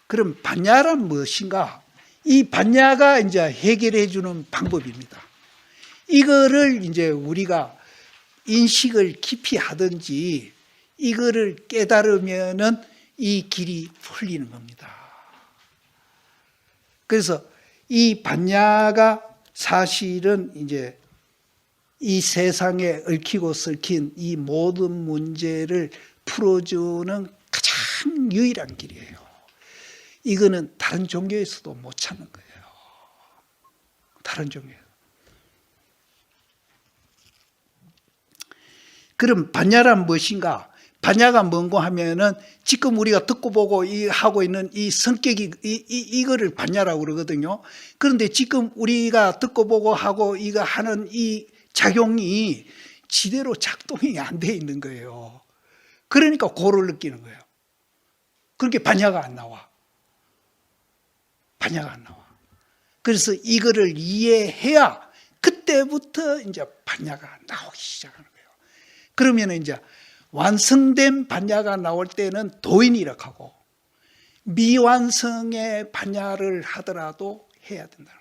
그럼 반야란 무엇인가? 이 반야가 이제 해결해 주는 방법입니다. 이거를 이제 우리가 인식을 깊이 하든지 이거를 깨달으면은 이 길이 풀리는 겁니다. 그래서 이 반야가 사실은 이제 이 세상에 얽히고 설킨 이 모든 문제를 풀어주는 가장 유일한 길이에요. 이거는 다른 종교에서도 못 찾는 거예요. 다른 종교에서. 그럼 반야란 무엇인가? 반야가 뭔고 하면은 지금 우리가 듣고 보고 하고 있는 이 성격이 이거를 반야라고 그러거든요. 그런데 지금 우리가 듣고 보고 하고 이거 하는 이 작용이 지대로 작동이 안 돼 있는 거예요. 그러니까 고를 느끼는 거예요. 그렇게 반야가 안 나와. 반야가 안 나와. 그래서 이거를 이해해야 그때부터 이제 반야가 나오기 시작하는 거예요. 그러면 이제 완성된 반야가 나올 때는 도인이라고 하고 미완성의 반야를 하더라도 해야 된다.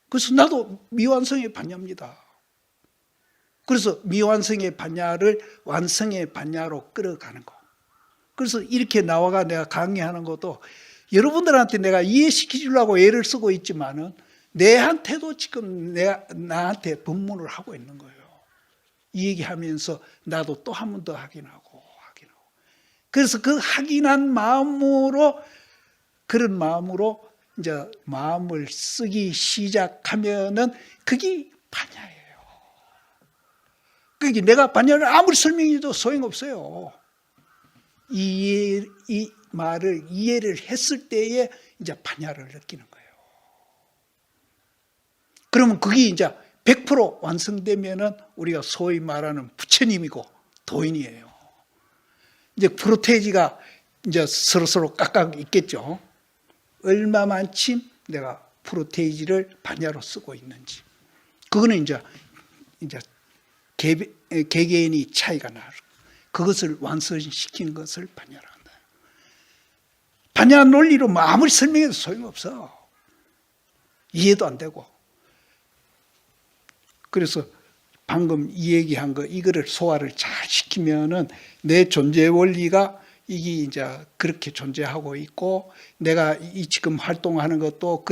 그래서 나도 미완성의 반야입니다. 그래서 미완성의 반야를 완성의 반야로 끌어가는 거. 그래서 이렇게 나와가 내가 강의하는 것도 여러분들한테 내가 이해시켜 주려고 애를 쓰고 있지만은 내한테도 지금 나한테 법문을 하고 있는 거예요. 이 얘기하면서 나도 또 한 번 더 확인하고. 그래서 그 확인한 마음으로 그런 마음으로 이제 마음을 쓰기 시작하면은 그게 반야예요. 그게 내가 반야를 아무리 설명해도 소용없어요. 이 말을 이해를 했을 때에 이제 반야를 느끼는 거예요. 그러면 그게 이제 100% 완성되면은 우리가 소위 말하는 부처님이고 도인이에요. 이제 프로테이지가 이제 서로 각각 있겠죠. 얼마만큼 내가 프로테이지를 반야로 쓰고 있는지. 그거는 이제 개개인이 차이가 나요. 그것을 완성시키는 것을 반야라 한다. 반야 논리로 뭐 아무리 설명해도 소용없어. 이해도 안 되고. 그래서 방금 이 얘기한 거, 이거를 소화를 잘 시키면은 내 존재 원리가 이게 이제 그렇게 존재하고 있고, 내가 이 지금 활동하는 것도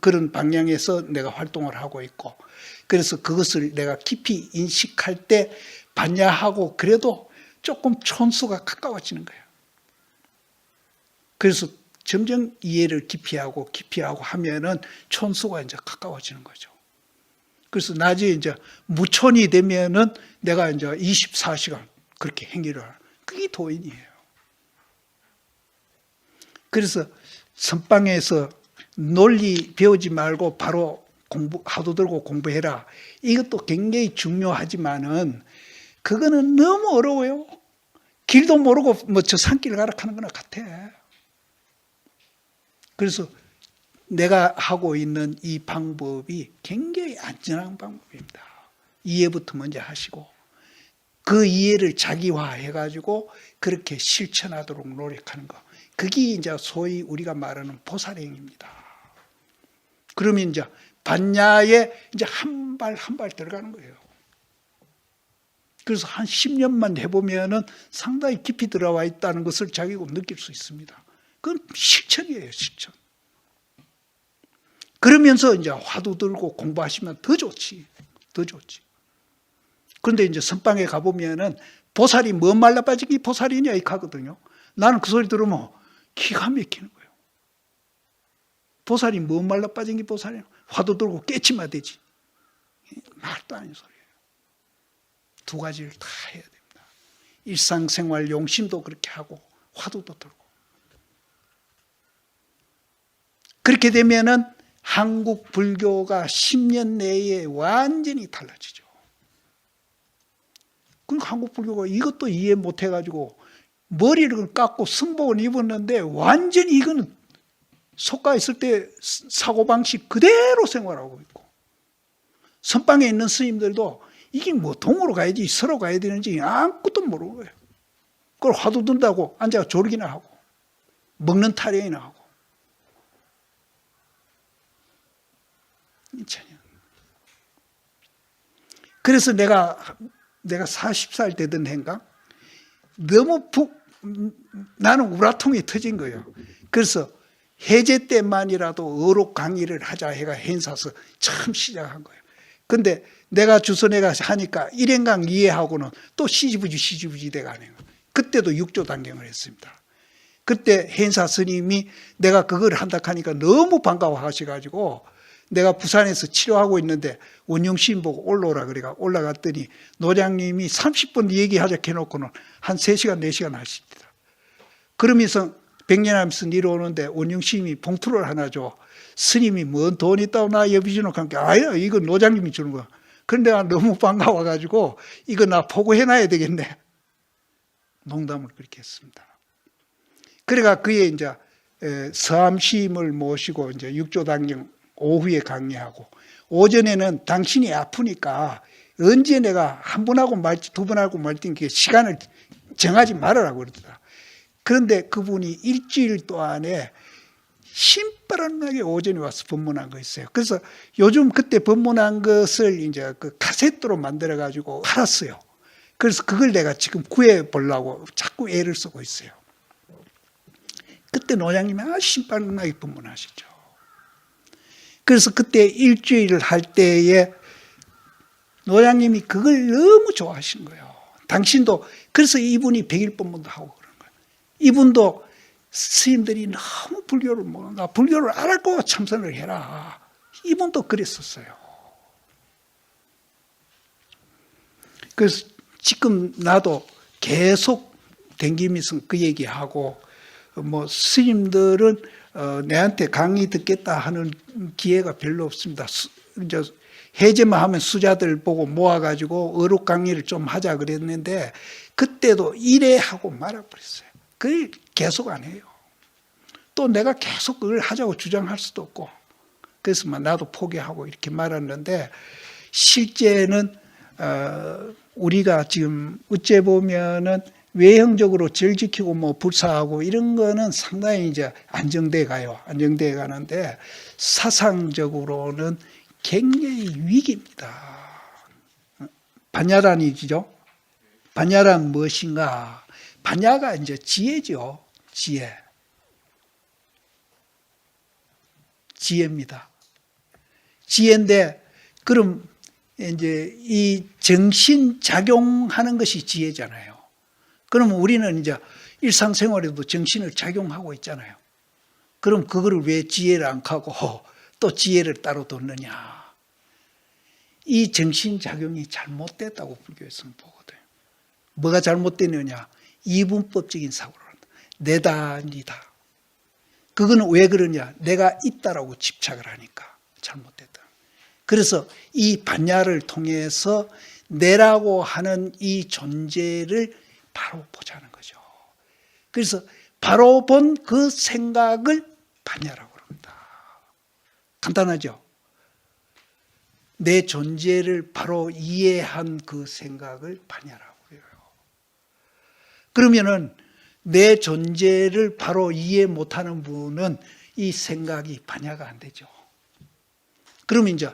그런 방향에서 내가 활동을 하고 있고, 그래서 그것을 내가 깊이 인식할 때 반야하고 그래도 조금 촌수가 가까워지는 거예요. 그래서 점점 이해를 깊이 하고 하면은 촌수가 이제 가까워지는 거죠. 그래서 나중에 이제 무촌이 되면은 내가 이제 24시간 그렇게 행위를 하는, 그게 도인이에요. 그래서 선방에서 논리 배우지 말고 바로 하도 들고 공부해라. 이것도 굉장히 중요하지만은 그거는 너무 어려워요. 길도 모르고 뭐 저 산길 가라 하는 거나 같아. 그래서 내가 하고 있는 이 방법이 굉장히 안전한 방법입니다. 이해부터 먼저 하시고 그 이해를 자기화해가지고 그렇게 실천하도록 노력하는 거. 그게 이제 소위 우리가 말하는 보살행입니다. 그러면 이제 반야에 이제 한 발 한 발 들어가는 거예요. 그래서 한 10년만 해보면은 상당히 깊이 들어와 있다는 것을 자기가 느낄 수 있습니다. 그건 실천이에요, 실천. 그러면서 이제 화두 들고 공부하시면 더 좋지. 그런데 이제 선방에 가보면은 보살이 뭐 말라 빠지기 보살이냐 이렇게 하거든요. 나는 그 소리 들으면 기가 막히는 거예요. 보살이 뭐 말라 빠진 게 보살이냐. 화두 들고 깨치면 되지. 말도 아닌 소리예요. 두 가지를 다 해야 됩니다. 일상생활 용심도 그렇게 하고 화두도 들고. 그렇게 되면은 한국 불교가 10년 내에 완전히 달라지죠. 그러니까 한국 불교가 이것도 이해 못 해가지고 머리를 깎고 승복을 입었는데 완전히 이거는 속가 있을 때 사고방식 그대로 생활하고 있고, 선방에 있는 스님들도 이게 뭐 동으로 가야지 서로 가야 되는지 아무것도 모르는 거예요. 그걸 화두 든다고 앉아서 졸기나 하고 먹는 타령이 나오고. 그래서 내가 40살 되던 해인가 너무 나는 우라통이 터진 거예요. 그래서 해제 때만이라도 어록 강의를 하자 해가 행사서 처음 시작한 거예요. 근데 내가 주선에 가서 하니까 1행강 2회하고는 또 시지부지 돼가네요. 그때도 6조 단경을 했습니다. 그때 행사 스님이 내가 그걸 한다 하니까 너무 반가워 하셔가지고 내가 부산에서 치료하고 있는데 원영시인 보고 올라오라 그래가 올라갔더니 노장님이 30분 얘기하자 해놓고는 한 3시간 4시간 하십니다. 그러면서 백년하면서 내려오는데 원영시인이 봉투를 하나 줘. 스님이 뭔 돈 있다고 나 여비 주는 관계 아니야, 이거 노장님이 주는 거야. 그런데 내가 너무 반가워가지고 이거 나 보고해놔야 되겠네. 농담을 그렇게 했습니다. 그래가 그에 이제 서암시임을 모시고 이제 6조 단경 오후에 강의하고, 오전에는 당신이 아프니까 언제 내가 한 번하고 말지 두 번하고 말지 시간을 정하지 말아라고 그러더라. 그런데 그분이 일주일 동안에 신바람나게 오전에 와서 법문한 거 있어요. 그래서 요즘 그때 법문한 것을 이제 그 카세트로 만들어 가지고 팔았어요. 그래서 그걸 내가 지금 구해 보려고 자꾸 애를 쓰고 있어요. 그때 노장님이 신바람나게 법문하시죠. 그래서 그때 일주일을 할 때에 노장님이 그걸 너무 좋아하신 거예요. 당신도, 그래서 이분이 100일 법문도 하고 그런 거예요. 이분도 스님들이 너무 불교를 모른다, 불교를 알고 참선을 해라, 이분도 그랬었어요. 그래서 지금 나도 계속 댕기면서 그 얘기하고, 뭐 스님들은 내한테 강의 듣겠다 하는 기회가 별로 없습니다. 이제 해제만 하면 수자들 보고 모아가지고 어록 강의를 좀 하자 그랬는데 그때도 이래 하고 말아버렸어요. 그걸 계속 안 해요. 또 내가 계속 그걸 하자고 주장할 수도 없고, 그래서 나도 포기하고 이렇게 말았는데, 실제는 우리가 지금 어째 보면은 외형적으로 절 지키고 뭐 불사하고 이런 거는 상당히 이제 안정돼 가요. 안정돼 가는데 사상적으로는 굉장히 위기입니다. 반야란이죠. 반야란 무엇인가? 반야가 이제 지혜죠. 지혜입니다. 지혜인데, 그럼 이제 이 정신 작용하는 것이 지혜잖아요. 그러면 우리는 이제 일상생활에도 정신을 작용하고 있잖아요. 그럼 그거를 왜 지혜를 안 하고 또 지혜를 따로 뒀느냐? 이 정신작용이 잘못됐다고 불교에서는 보거든요. 뭐가 잘못됐느냐? 이분법적인 사고를 한다. 내다 니다. 그거는 왜 그러냐? 내가 있다라고 집착을 하니까 잘못됐다. 그래서 이 반야를 통해서 내라고 하는 이 존재를 바로 보자는 거죠. 그래서 바로 본 그 생각을 반야라고 합니다. 간단하죠? 내 존재를 바로 이해한 그 생각을 반야라고 해요. 그러면은 내 존재를 바로 이해 못하는 분은 이 생각이 반야가 안 되죠. 그러면 이제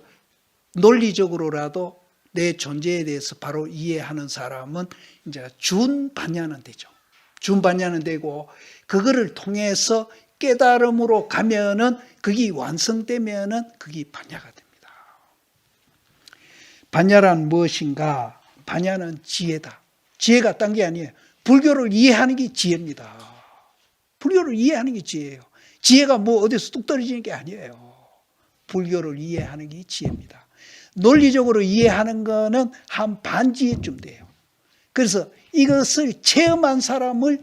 논리적으로라도 내 존재에 대해서 바로 이해하는 사람은 이제 준반야는 되죠. 준반야는 되고, 그거를 통해서 깨달음으로 가면은, 그게 완성되면은 그게 반야가 됩니다. 반야란 무엇인가? 반야는 지혜다. 지혜가 딴 게 아니에요. 불교를 이해하는 게 지혜입니다. 불교를 이해하는 게 지혜예요. 지혜가 뭐 어디서 뚝 떨어지는 게 아니에요. 불교를 이해하는 게 지혜입니다. 논리적으로 이해하는 거는 한 반지혜쯤 돼요. 그래서 이것을 체험한 사람을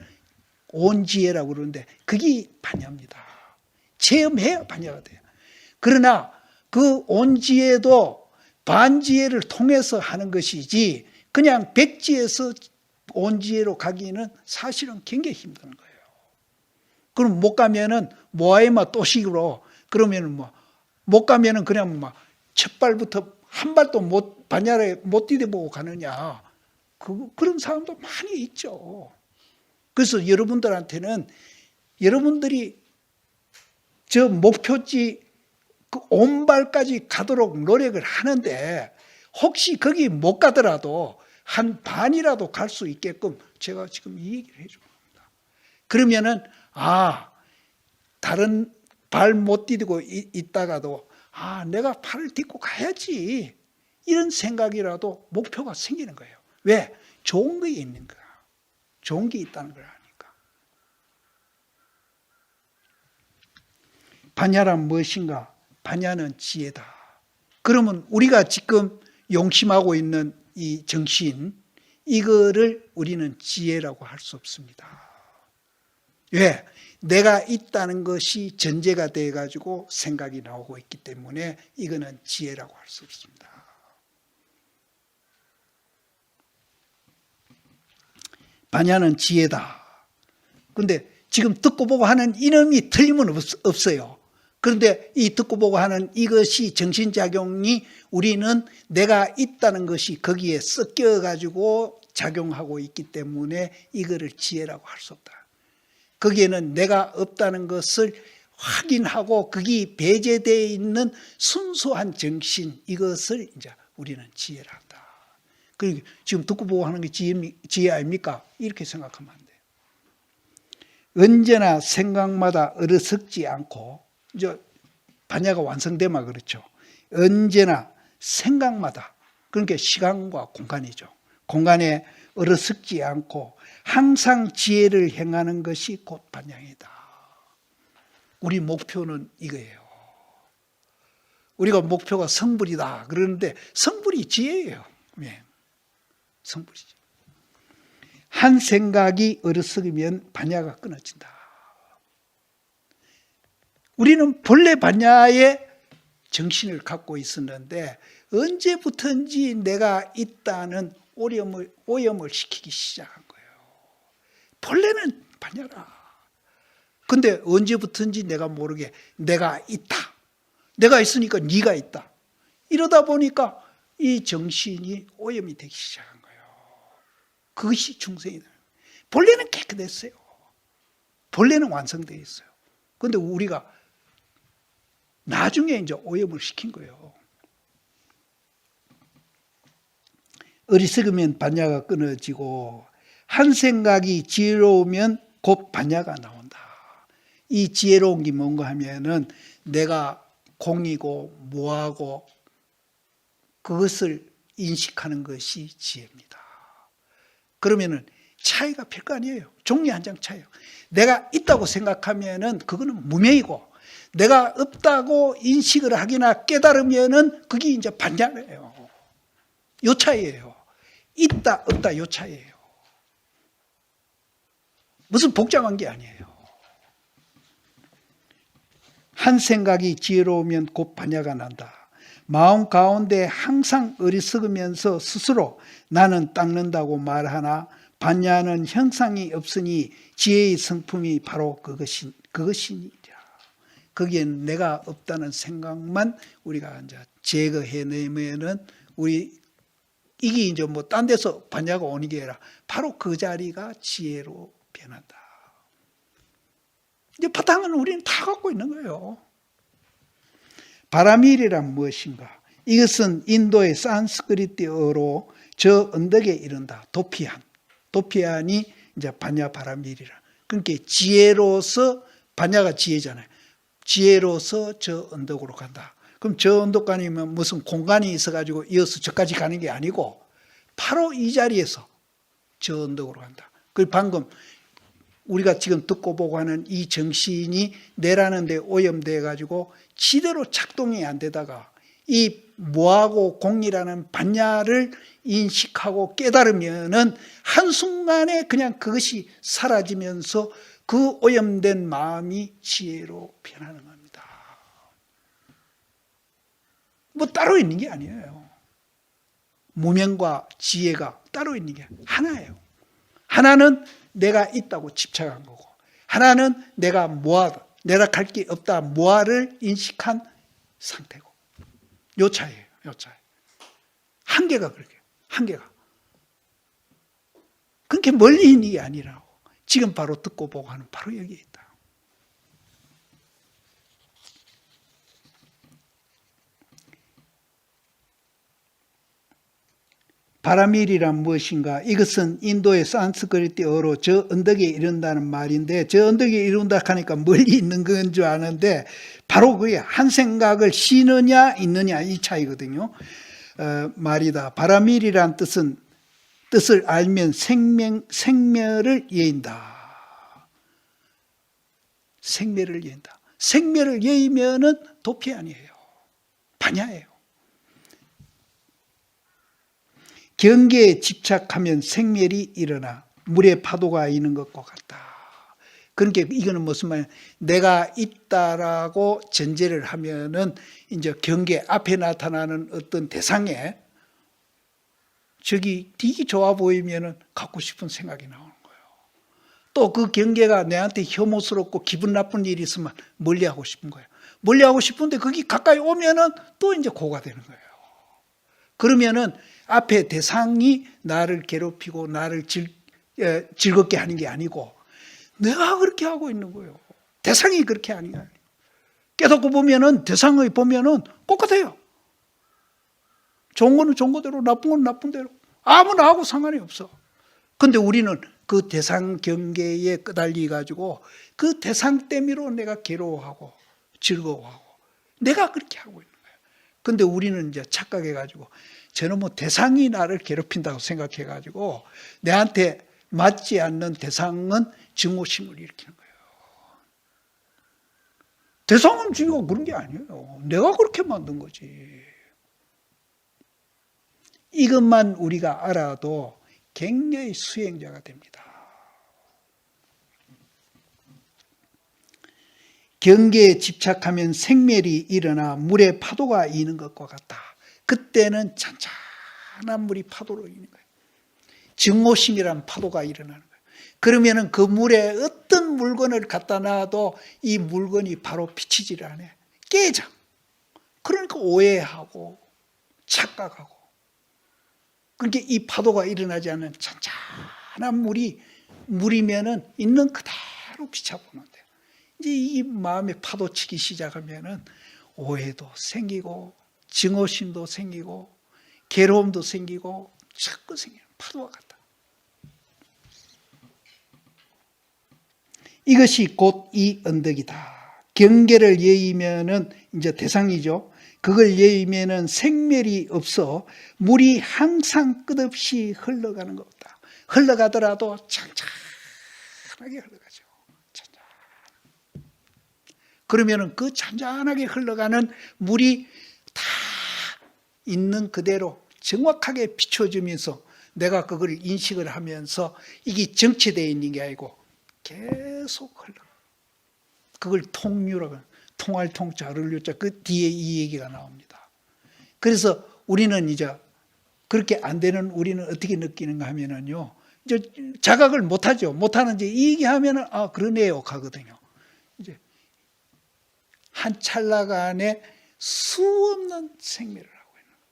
온지혜라고 그러는데 그게 반야입니다. 체험해야 반야가 돼요. 그러나 그 온지혜도 반지혜를 통해서 하는 것이지 그냥 백지에서 온지혜로 가기는 사실은 굉장히 힘든 거예요. 그럼 못 가면은 모아에마 또식으로, 그러면은 못 가면은 그냥 첫 발부터 한 발도 못, 반야를 못 디뎌보고 가느냐. 그런 사람도 많이 있죠. 그래서 여러분들한테는 여러분들이 저 목표지 그 온발까지 가도록 노력을 하는데 혹시 거기 못 가더라도 한 반이라도 갈 수 있게끔 제가 지금 이 얘기를 해주는 겁니다. 그러면은 다른 발 못 디디고 있다가도 내가 팔을 딛고 가야지 이런 생각이라도 목표가 생기는 거예요. 왜? 좋은 게 있는 거야. 좋은 게 있다는 걸 아니까. 반야란 무엇인가? 반야는 지혜다. 그러면 우리가 지금 용심하고 있는 이 정신, 이거를 우리는 지혜라고 할 수 없습니다. 왜? 내가 있다는 것이 전제가 돼가지고 생각이 나오고 있기 때문에 이거는 지혜라고 할 수 없습니다. 반야는 지혜다. 그런데 지금 듣고 보고 하는 이놈이 틀림은 없어요. 그런데 이 듣고 보고 하는 이것이 정신작용이 우리는 내가 있다는 것이 거기에 섞여가지고 작용하고 있기 때문에 이거를 지혜라고 할 수 없다. 거기에는 내가 없다는 것을 확인하고 거기 배제되어 있는 순수한 정신, 이것을 이제 우리는 지혜라 한다. 그리고 지금 듣고 보고 하는 게 지혜 아닙니까? 이렇게 생각하면 안 돼요. 언제나 생각마다 어리석지 않고, 이제 반야가 완성되면 그렇죠. 언제나 생각마다, 그러니까 시간과 공간이죠. 공간에 어리석지 않고 항상 지혜를 행하는 것이 곧 반야이다. 우리 목표는 이거예요. 우리가 목표가 성불이다 그러는데 성불이 지혜예요. 네. 성불이죠. 한 생각이 어리석으면 반야가 끊어진다. 우리는 본래 반야의 정신을 갖고 있었는데 언제부턴지 내가 있다는 오염을 시키기 시작한 거예요. 본래는 반야라. 근데 언제부턴지 내가 모르게 내가 있다. 내가 있으니까 네가 있다. 이러다 보니까 이 정신이 오염이 되기 시작한 거예요. 그것이 중생이다. 본래는 깨끗했어요. 본래는 완성되어 있어요. 그런데 우리가 나중에 이제 오염을 시킨 거예요. 어리석으면 반야가 끊어지고 한 생각이 지혜로우면 곧 반야가 나온다. 이 지혜로운 게 뭔가 하면은 내가 공이고 무하고 그것을 인식하는 것이 지혜입니다. 그러면은 차이가 별거 아니에요. 종이 한 장 차이요. 내가 있다고 생각하면은 그거는 무명이고 내가 없다고 인식을 하기나 깨달으면은 그게 이제 반야예요. 요 차이예요. 있다 없다 요 차이예요. 무슨 복잡한 게 아니에요. 한 생각이 지혜로우면 곧 반야가 난다. 마음 가운데 항상 어리석으면서 스스로 나는 닦는다고 말하나 반야는 형상이 없으니 지혜의 성품이 바로 그것이니라. 거기엔 내가 없다는 생각만 우리가 이제 제거해내면은 이게 이제 뭐 딴 데서 반야가 오는 게 아니라 바로 그 자리가 지혜로 변한다. 이제 바탕은 우리는 다 갖고 있는 거예요. 바라밀이란 무엇인가? 이것은 인도의 산스크리트어로 저 언덕에 이른다. 도피안이 이제 반야 바라밀이라. 그러니까 지혜로서 반야가 지혜잖아요. 지혜로서 저 언덕으로 간다. 그럼 저 언덕 가면 무슨 공간이 있어가지고 이어서 저까지 가는 게 아니고 바로 이 자리에서 저 언덕으로 간다. 그리고 방금 우리가 지금 듣고 보고 하는 이 정신이 내라는 데 오염돼 가지고 지대로 작동이 안 되다가 이 무하고 공이라는 반야를 인식하고 깨달으면은 한순간에 그냥 그것이 사라지면서 그 오염된 마음이 지혜로 변하는 겁니다. 뭐 따로 있는 게 아니에요. 무명과 지혜가 따로 있는 게 하나예요. 하나는 내가 있다고 집착한 거고 하나는 내가 무하다. 내가 갈 게 없다. 무하를 인식한 상태고. 요 차이예요. 요 차이. 한계가 그렇게. 한계가. 그렇게 멀리 있는 게 아니라고. 지금 바로 듣고 보고 하는 바로 여기에 있다. 바라밀이란 무엇인가? 이것은 인도의 산스크리트어로 저 언덕에 이른다는 말인데, 저 언덕에 이른다 하니까 멀리 있는 건 줄 아는데 바로 그게 한 생각을 쉬느냐 있느냐 이 차이거든요. 말이다. 바라밀이란 뜻을 알면 생멸을 예인다. 생멸을 예인다. 생멸을 예이면은 도피 아니에요. 반야예요. 경계에 집착하면 생멸이 일어나 물에 파도가 있는 것과 같다. 그러니까 이거는 무슨 말이야? 내가 있다라고 전제를 하면은 이제 경계 앞에 나타나는 어떤 대상에 저기 되게 좋아 보이면은 갖고 싶은 생각이 나오는 거예요. 또 그 경계가 내한테 혐오스럽고 기분 나쁜 일이 있으면 멀리하고 싶은 거예요. 멀리하고 싶은데 거기 가까이 오면은 또 이제 고가 되는 거예요. 그러면은 앞에 대상이 나를 괴롭히고 나를 즐겁게 하는 게 아니고 내가 그렇게 하고 있는 거예요. 대상이 그렇게 하는 게 아니에요. 깨닫고 보면은 대상을 보면은 똑같아요. 좋은 거는 좋은 거대로, 나쁜 건 나쁜 대로. 아무나 하고 상관이 없어. 근데 우리는 그 대상 경계에 끄달리 가지고 그 대상 때문에 내가 괴로워하고 즐거워하고 내가 그렇게 하고 있는 거예요. 근데 우리는 이제 착각해 가지고 저는 뭐 대상이 나를 괴롭힌다고 생각해 가지고 내한테 맞지 않는 대상은 증오심을 일으키는 거예요. 대상은 지가 그런 게 아니에요. 내가 그렇게 만든 거지. 이것만 우리가 알아도 굉장히 수행자가 됩니다. 경계에 집착하면 생멸이 일어나 물에 파도가 이는 것과 같다. 그때는 잔잔한 물이 파도로 이는 거예요. 증오심이란 파도가 일어나는 거예요. 그러면은 그 물에 어떤 물건을 갖다 놔도 이 물건이 바로 비치지를 않아요. 깨져. 그러니까 오해하고 착각하고. 그러니까 이 파도가 일어나지 않는 잔잔한 물이면은 있는 그대로 비춰보는데 이제 이 마음에 파도치기 시작하면은 오해도 생기고 증오심도 생기고 괴로움도 생기고 자꾸 생기는 파도와 같다. 이것이 곧 이 언덕이다. 경계를 예의면은 이제 대상이죠. 그걸 예의면은 생멸이 없어 물이 항상 끝없이 흘러가는 것이다. 흘러가더라도 잔잔하게 흘러가죠. 잔잔. 그러면은 그 잔잔하게 흘러가는 물이 다 있는 그대로 정확하게 비춰주면서 내가 그걸 인식을 하면서 이게 정체되어 있는 게 아니고 계속 흘러가. 그걸 통유라고, 통할 통자, 르르자, 그 뒤에 이 얘기가 나옵니다. 그래서 우리는 이제 그렇게 안 되는 우리는 어떻게 느끼는가 하면은요, 이제 자각을 못하죠. 못하는지 이 얘기하면은 아 그러네요 가거든요. 이제 한 찰나간에 수없는 생멸을 하고 있는 거예요.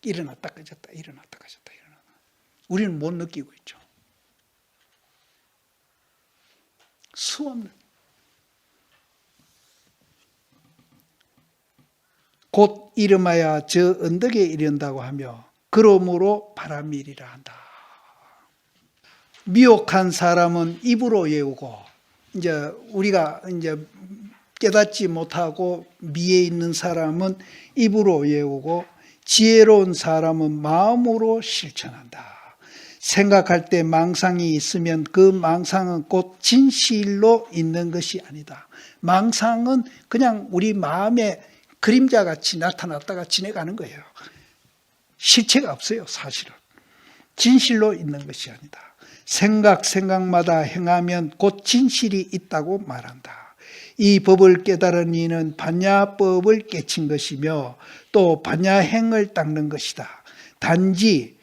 일어났다 꺼졌다, 일어났다 꺼졌다, 일어났다. 우리는 못 느끼고 있죠. 수없는. 곧 이름하여 저 언덕에 이른다고 하며 그러므로 바라밀이라 한다. 미혹한 사람은 입으로 외우고 이제 우리가 이제 깨닫지 못하고 미에 있는 사람은 입으로 외우고 지혜로운 사람은 마음으로 실천한다. 생각할 때 망상이 있으면 그 망상은 곧 진실로 있는 것이 아니다. 망상은 그냥 우리 마음에 그림자같이 나타났다가 지내가는 거예요. 실체가 없어요, 사실은. 진실로 있는 것이 아니다. 생각마다 행하면 곧 진실이 있다고 말한다. 이 법을 깨달은 이는 반야법을 깨친 것이며 또 반야행을 닦는 것이다. 단지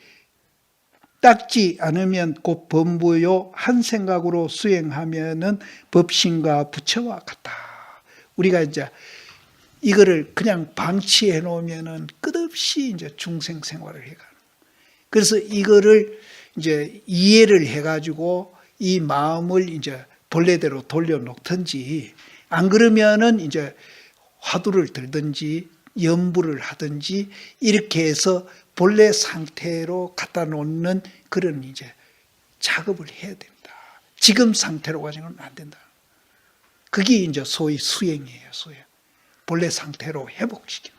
닦지 않으면 곧 범부요 한 생각으로 수행하면은 법신과 부처와 같다. 우리가 이제 이거를 그냥 방치해 놓으면은 끝없이 이제 중생 생활을 해가는. 그래서 이거를 이제 이해를 해가지고 이 마음을 이제 본래대로 돌려놓든지 안 그러면은 이제 화두를 들든지 염불을 하든지 이렇게 해서 본래 상태로 갖다 놓는 그런 이제 작업을 해야 됩니다. 지금 상태로 가지고는 안 된다. 그게 이제 소위 수행이에요. 수행. 본래 상태로 회복시키는.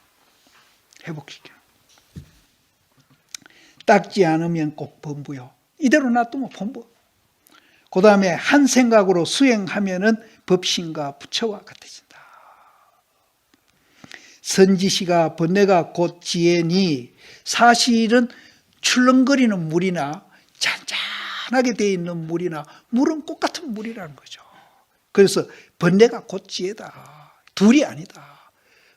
닦지 않으면 꼭 범부요. 이대로 놔두면 범부. 그 다음에 한 생각으로 수행하면은 법신과 부처와 같아진다. 선지시가 번뇌가 곧 지혜니, 사실은 출렁거리는 물이나 잔잔하게 되어 있는 물이나 물은 똑같은 물이라는 거죠. 그래서 번뇌가 곧 지혜다. 둘이 아니다.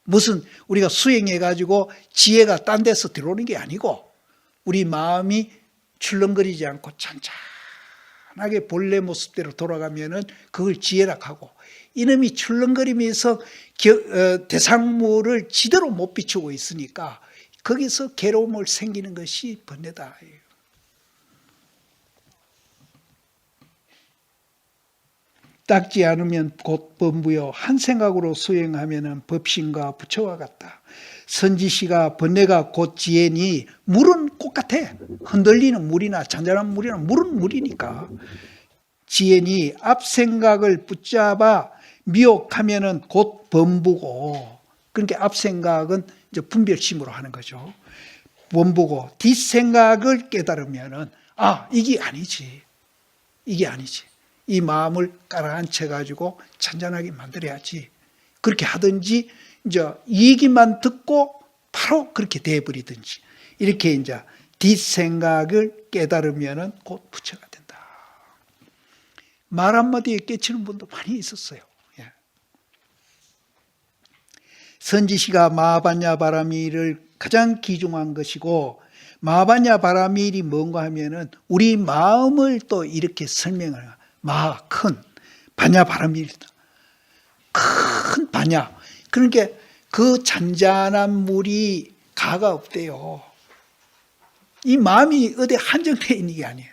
무슨 우리가 수행해가지고 지혜가 딴 데서 들어오는 게 아니고 우리 마음이 출렁거리지 않고 잔잔하게 본래 모습대로 돌아가면은 그걸 지혜라 하고, 이놈이 출렁거리면서 대상물을 지대로 못 비추고 있으니까 거기서 괴로움을 생기는 것이 번뇌다. 닦지 않으면 곧 범부요. 한 생각으로 수행하면 법신과 부처와 같다. 선지시가 번뇌가 곧 지혜니, 물은 똑같아. 흔들리는 물이나 잔잔한 물이나 물은 물이니까. 지혜니 앞생각을 붙잡아 미혹하면은 곧 범부고, 그러니까 앞생각은 이제 분별심으로 하는 거죠. 범부고, 뒷생각을 깨달으면은 이게 아니지. 이 마음을 깔아앉혀 가지고 잔잔하게 만들어야지. 그렇게 하든지 이제 얘기만 듣고 바로 그렇게 돼버리든지, 이렇게 이제 뒷생각을 깨달으면은 곧 부처가 된다. 말 한마디에 깨치는 분도 많이 있었어요. 선지시가 마하반야 바라밀을 가장 귀중한 것이고, 마하반야 바라밀이 뭔가 하면은 우리 마음을 또 이렇게 설명을, 마하 큰 반야 바라밀이다. 큰 반야. 그러니까 그 잔잔한 물이 가가 없대요. 이 마음이 어디 한정되어 있는 게 아니에요.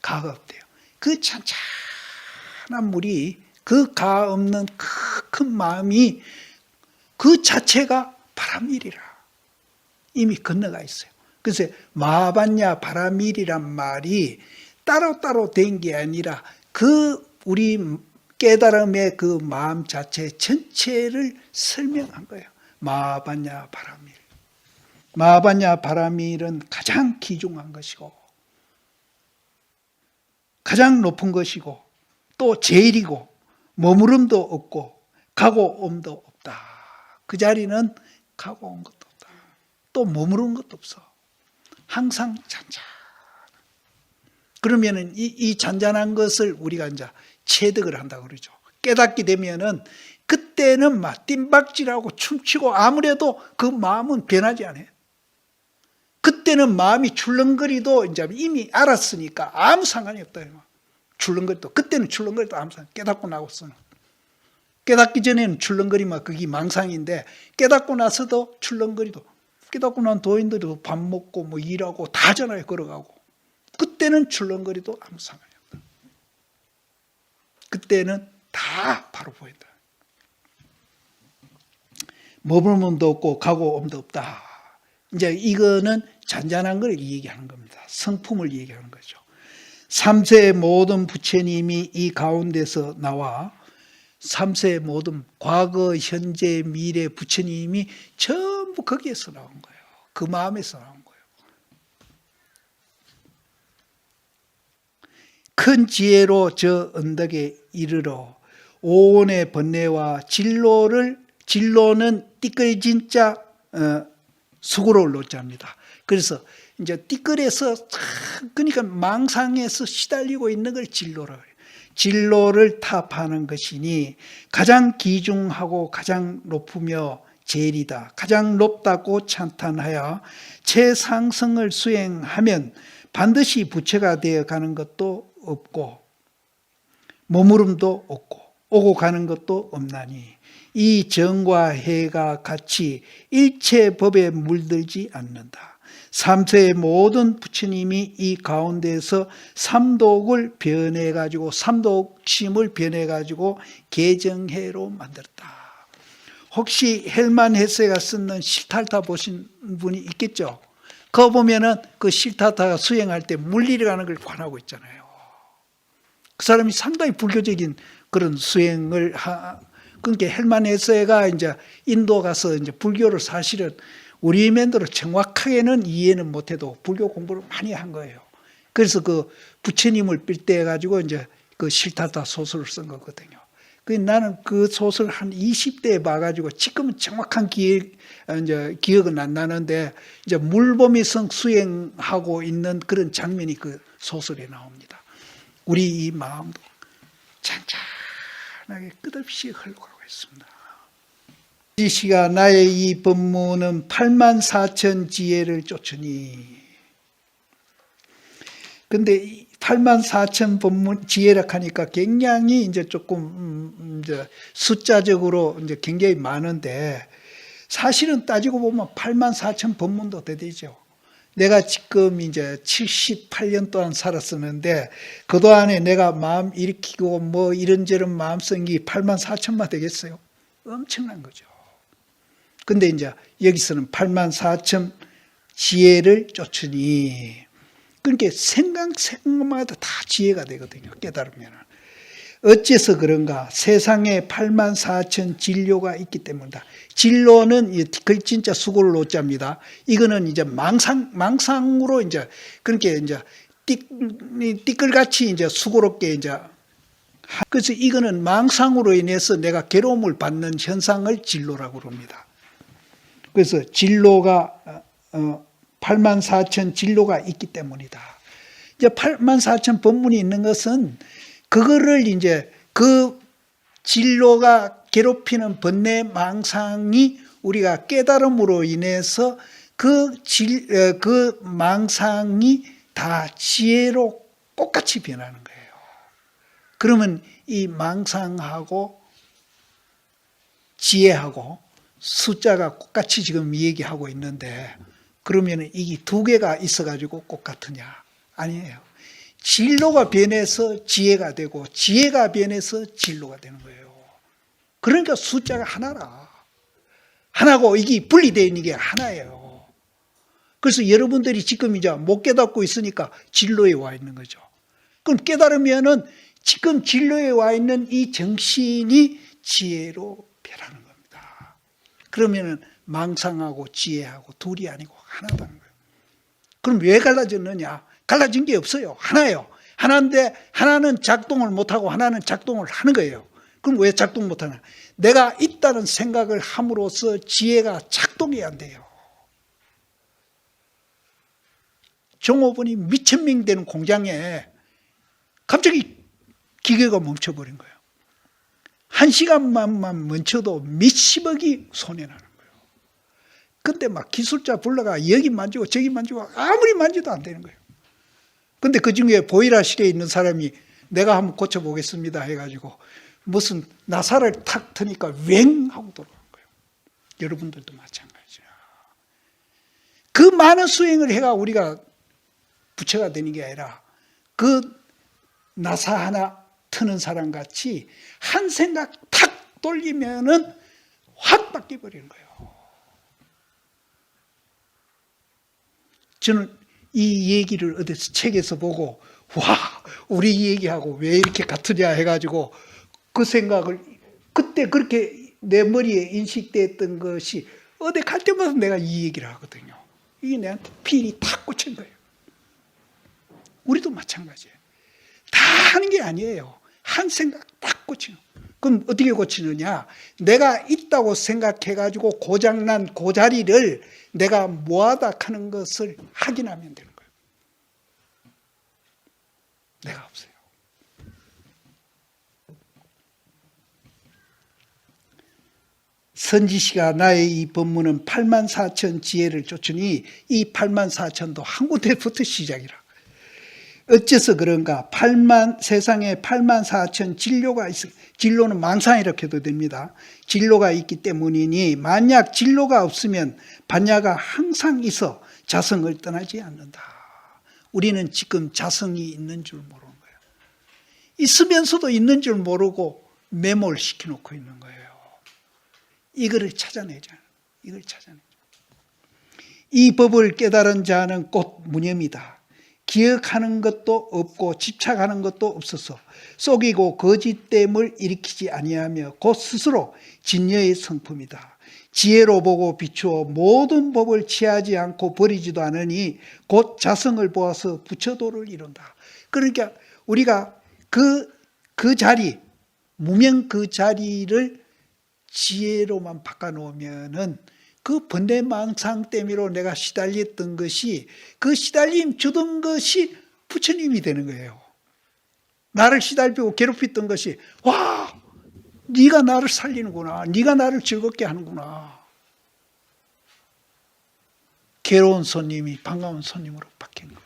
가가 없대요. 그 잔잔한 물이, 그 가 없는 큰 마음이 그 자체가 바라밀이라 이미 건너가 있어요. 그래서 마하반야 바라밀이란 말이 따로따로 된 게 아니라 그 우리 깨달음의 그 마음 자체 전체를 설명한 거예요. 마하반야 바라밀. 마하반야 바라밀은 가장 귀중한 것이고 가장 높은 것이고 또 제일이고 머무름도 없고 가고 옴도 없다. 그 자리는 가고 온 것도 없다. 또 머무른 것도 없어. 항상 잔잔. 그러면은 이 잔잔한 것을 우리가 이제 체득을 한다고 그러죠. 깨닫게 되면은 그때는 막 뜀박질하고 춤추고 아무래도 그 마음은 변하지 않아요. 그때는 마음이 출렁거리도 이제 이미 알았으니까 아무 상관이 없다. 출렁거리도 그때는 출렁거리도 아무 상관. 깨닫고 나고서는. 깨닫기 전에는 출렁거리면 그게 망상인데 깨닫고 나서도 출렁거리도, 깨닫고 난 도인들도 밥 먹고 뭐 일하고 다 하잖아요. 걸어가고. 그때는 출렁거리도 아무 상관이 없다. 그때는 다 바로 보인다. 머물면도 없고 가고 옴도 없다. 이제 이거는 잔잔한 걸 얘기하는 겁니다. 성품을 얘기하는 거죠. 3세의 모든 부처님이 이 가운데서 나와 3세의 모든 과거, 현재, 미래 부처님이 전부 거기에서 나온 거예요. 그 마음에서 나온 거예요. 큰 지혜로 저 언덕에 이르러 오온의 번뇌와 진로는 띠끌진자 수고로울 노자입니다. 그래서 이제 띠끌에서 그러니까 망상에서 시달리고 있는 걸 진로를 타파하는 것이니 가장 귀중하고 가장 높으며 제일이다. 가장 높다고 찬탄하여 최상승을 수행하면 반드시 부처가 되어가는 것도 없고 머무름도 없고 오고 가는 것도 없나니 이 정과 해가 같이 일체 법에 물들지 않는다. 3세의 모든 부처님이 이 가운데서 삼독을 변해가지고 삼독심을 변해가지고 개정해로 만들었다. 혹시 헬만 헤세가 쓰는 실타타 보신 분이 있겠죠? 그거 보면은 그 실타타가 수행할 때 물리라는 걸 관하고 있잖아요. 그 사람이 상당히 불교적인 그런 수행을 그러니까 헬만 헤세가 이제 인도 가서 이제 불교를 사실은 우리 면대로 정확하게는 이해는 못해도 불교 공부를 많이 한 거예요. 그래서 그 부처님을 빌대 가지고 이제 그 실타타 소설을 쓴 거거든요. 나는 그 소설 한 20대에 봐가지고 지금은 정확한 기억은 안 나는데 이제 물보미성 수행하고 있는 그런 장면이 그 소설에 나옵니다. 우리 이 마음도 찬찬하게 끝없이 흘러가고 있습니다. 이 시가 나의 이 법문은 84,000 지혜를 쫓으니. 근데 84,000 법문 지혜라 하니까 굉장히 이제 조금 이제 숫자적으로 이제 굉장히 많은데 사실은 따지고 보면 84,000 법문도 되죠. 내가 지금 이제 78년 동안 살았었는데 그동안에 내가 마음 일으키고 뭐 이런저런 마음성이 84,000만 되겠어요? 엄청난 거죠. 근데 이제 여기서는 84,000 지혜를 쫓으니 그러니까 생각마다 다 지혜가 되거든요. 깨달으면. 어째서 그런가? 세상에 84,000 진료가 있기 때문이다. 진로는 그 진짜 수고를 놓자입니다. 이거는 이제 망상으로 이제 그렇게 이제 띠끌같이 이제 수고롭게 이제 그래서 이거는 망상으로 인해서 내가 괴로움을 받는 현상을 진로라고 합니다. 그래서 진로가 84,000 진로가 있기 때문이다. 이제 84,000 법문이 있는 것은 그거를 이제 그 진로가 괴롭히는 번뇌 망상이 우리가 깨달음으로 인해서 그 망상이 다 지혜로 똑같이 변하는 거예요. 그러면 이 망상하고 지혜하고 숫자가 똑같이 지금 얘기하고 있는데 그러면 이게 두 개가 있어가지고 똑같으냐? 아니에요. 진로가 변해서 지혜가 되고 지혜가 변해서 진로가 되는 거예요. 그러니까 숫자가 하나라. 하나고 이게 분리되어 있는 게 하나예요. 그래서 여러분들이 지금 이제 못 깨닫고 있으니까 진로에 와 있는 거죠. 그럼 깨달으면은 지금 진로에 와 있는 이 정신이 지혜로 변하는 겁니다. 그러면은 망상하고 지혜하고 둘이 아니고 하나다는 거예요. 그럼 왜 갈라졌느냐? 갈라진 게 없어요. 하나예요. 하나인데 하나는 작동을 못하고 하나는 작동을 하는 거예요. 그럼 왜 작동 못하냐? 내가 있다는 생각을 함으로써 지혜가 작동이 안 돼요. 종업원이 몇천 명 되는 공장에 갑자기 기계가 멈춰버린 거예요. 1시간만 멈춰도 몇십억이 손해나는 거예요. 근데 막 기술자 불러가 여기 만지고 저기 만지고 아무리 만져도 안 되는 거예요. 근데 그 중에 보일러실에 있는 사람이 내가 한번 고쳐보겠습니다 해가지고 무슨 나사를 탁 트니까 웽 하고 돌아간 거예요. 여러분들도 마찬가지야. 그 많은 수행을 해가 우리가 부처가 되는 게 아니라 그 나사 하나 트는 사람 같이 한 생각 탁 돌리면은 확 바뀌어버리는 거예요. 저는 이 얘기를 어디서 책에서 보고 와 우리 얘기하고 왜 이렇게 같으냐 해가지고 그 생각을 그때 그렇게 내 머리에 인식됐던 것이 어디 갈 때마다 내가 이 얘기를 하거든요. 이게 내한테 필이 탁 꽂힌 거예요. 우리도 마찬가지예요. 다 하는 게 아니에요. 한 생각 딱 꽂히는 거예요. 그럼 어떻게 고치느냐? 내가 있다고 생각해가지고 고장난 그 자리를 내가 뭐하다 하는 것을 확인하면 되는 거예요. 내가 없어요. 선지시가 나의 이 법문은 84,000 지혜를 쫓으니 이 84,000도 한 군데부터 시작이라. 어째서 그런가? 세상에 84,000 진로가 있어. 진로는 망상 이렇게 해도 됩니다. 진로가 있기 때문이니 만약 진로가 없으면 반야가 항상 있어 자성을 떠나지 않는다. 우리는 지금 자성이 있는 줄 모르는 거예요. 있으면서도 있는 줄 모르고 매몰시켜 놓고 있는 거예요. 이거를 찾아내자. 이걸 찾아내자. 이 법을 깨달은 자는 곧 무념이다. 기억하는 것도 없고 집착하는 것도 없어서 속이고 거짓됨을 일으키지 아니하며 곧 스스로 진여의 성품이다. 지혜로 보고 비추어 모든 법을 취하지 않고 버리지도 않으니 곧 자성을 보아서 부처도를 이룬다. 그러니까 우리가 그 자리, 무명 그 자리를 지혜로만 바꿔놓으면은 그 번뇌망상 때문에 내가 시달렸던 것이, 그 시달림 주던 것이 부처님이 되는 거예요. 나를 시달리고 괴롭혔던 것이, 와, 네가 나를 살리는구나. 네가 나를 즐겁게 하는구나. 괴로운 손님이 반가운 손님으로 바뀐 거예요.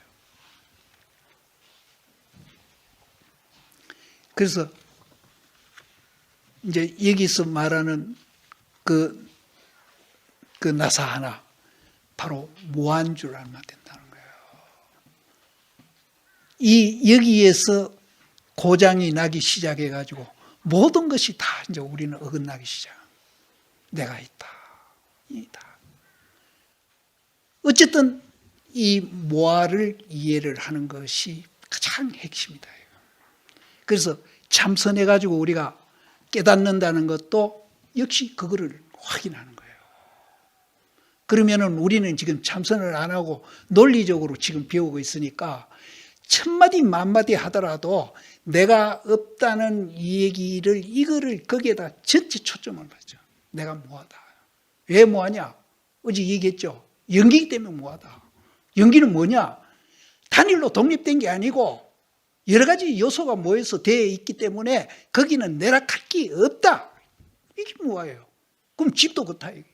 그래서 이제 여기서 말하는 그 나사 하나, 바로 무한주를 알면 된다는 거예요. 여기에서 고장이 나기 시작해가지고 모든 것이 다 이제 우리는 어긋나기 시작. 내가 있다. 이다. 어쨌든 이 모아를 이해를 하는 것이 가장 핵심이다. 그래서 참선해가지고 우리가 깨닫는다는 것도 역시 그거를 확인하는 거예요. 그러면은 우리는 지금 참선을 안 하고 논리적으로 지금 배우고 있으니까 천마디 만마디 하더라도 내가 없다는 이 얘기를, 이거를 거기에다 전체 초점을 맞죠. 내가 뭐하다. 왜 뭐하냐? 어제 얘기했죠. 연기이기 때문에 뭐하다. 연기는 뭐냐? 단일로 독립된 게 아니고 여러 가지 요소가 모여서 되어 있기 때문에 거기는 내락할 게 없다. 이게 뭐예요? 그럼 집도 그렇다 얘기죠.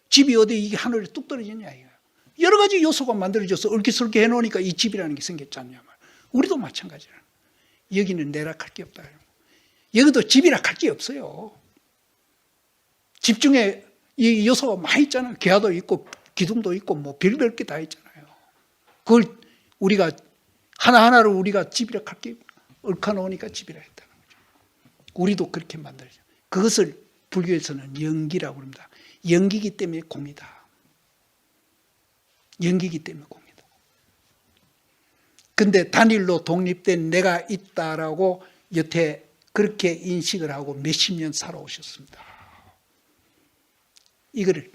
집이 어디 이게 하늘에 뚝 떨어지냐 이거. 여러 가지 요소가 만들어져서 얽히설키 해놓으니까 이 집이라는 게 생겼지 않냐 말. 우리도 마찬가지라. 여기는 내락할 게 없다. 여기도 집이라 할 게 없어요. 집 중에 이 요소가 많이 있잖아요. 계야도 있고 기둥도 있고 뭐 별별 게 다 있잖아요. 그걸 우리가 하나하나를 우리가 집이라 할 게 얽혀놓으니까 집이라 했다는 거죠. 우리도 그렇게 만들죠. 그것을 불교에서는 연기라고 합니다. 연기이기 때문에 공이다. 연기이기 때문에 공이다. 근데 단일로 독립된 내가 있다라고 여태 그렇게 인식을 하고 몇십 년 살아오셨습니다. 이거를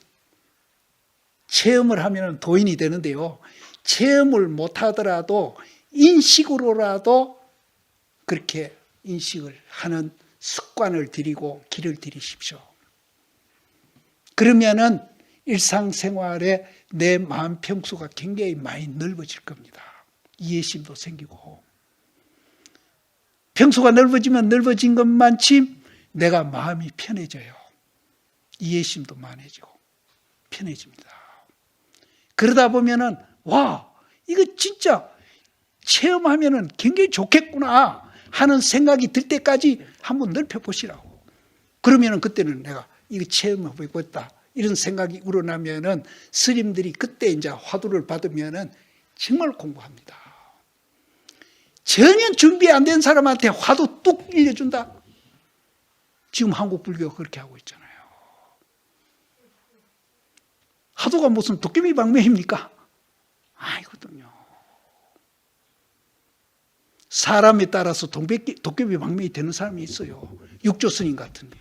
체험을 하면 도인이 되는데요. 체험을 못하더라도 인식으로라도 그렇게 인식을 하는 습관을 들이고 길을 들이십시오. 그러면은 일상생활에 내 마음 평수가 굉장히 많이 넓어질 겁니다. 이해심도 생기고. 평수가 넓어지면 넓어진 것만치 내가 마음이 편해져요. 이해심도 많아지고 편해집니다. 그러다 보면은 와, 이거 진짜 체험하면은 굉장히 좋겠구나 하는 생각이 들 때까지 한번 넓혀보시라고. 그러면은 그때는 내가 이거 체험해보고 있다 이런 생각이 우러나면은 스님들이 그때 이제 화두를 받으면은 정말 공부합니다. 전혀 준비 안 된 사람한테 화두 뚝 일려준다. 지금 한국 불교가 그렇게 하고 있잖아요. 화두가 무슨 도깨비 방맹입니까? 아니거든요. 사람에 따라서 도깨비 방맹이 되는 사람이 있어요. 육조 스님 같은 게.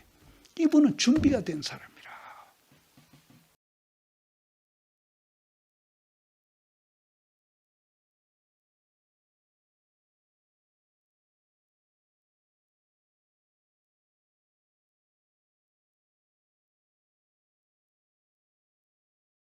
이분은 준비가 된 사람.